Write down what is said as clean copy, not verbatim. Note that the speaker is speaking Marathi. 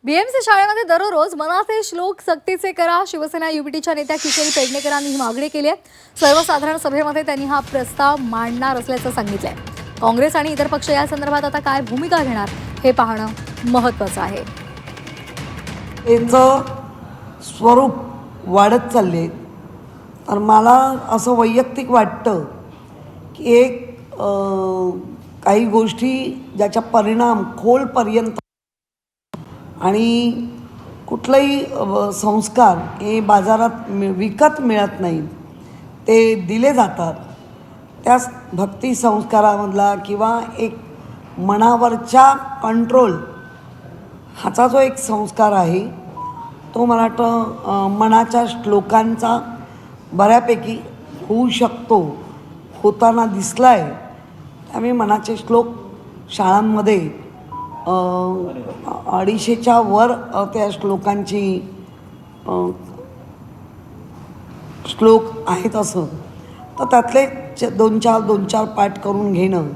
बीएमसी शाळेमध्ये दररोज मनाचे श्लोक सक्तीचे करा. शिवसेना युबीटीच्या नेत्या किशोरी पेडणेकरांनी ही मागणी केली आहे. सर्वसाधारण सभेमध्ये त्यांनी हा प्रस्ताव मांडणार असल्याचं सांगितलंय. काँग्रेस आणि इतर पक्ष या संदर्भात आता काय भूमिका घेणार हे पाहणं महत्त्वाचं आहे. याचं स्वरूप वाढत चालले. तर मला असं वैयक्तिक वाटतं की काही गोष्टी ज्याचा परिणाम खोलपर्यंत आणि कुठलाही संस्कार हे बाजारात विकत मिळत नाहीत, ते दिले जातात. त्याच भक्ती संस्कारामधला किंवा एक मनावरच्या कंट्रोल हाचा जो एक संस्कार आहे तो मला वाटतं मनाच्या श्लोकांचा बऱ्यापैकी होऊ शकतो, होताना दिसला आहे. त्यामुळे मनाचे श्लोक शाळांमध्ये 250च्या वर त्या श्लोकांची श्लोक आहेत. असं तर त्यातले दोन चार पाठ करून घेणं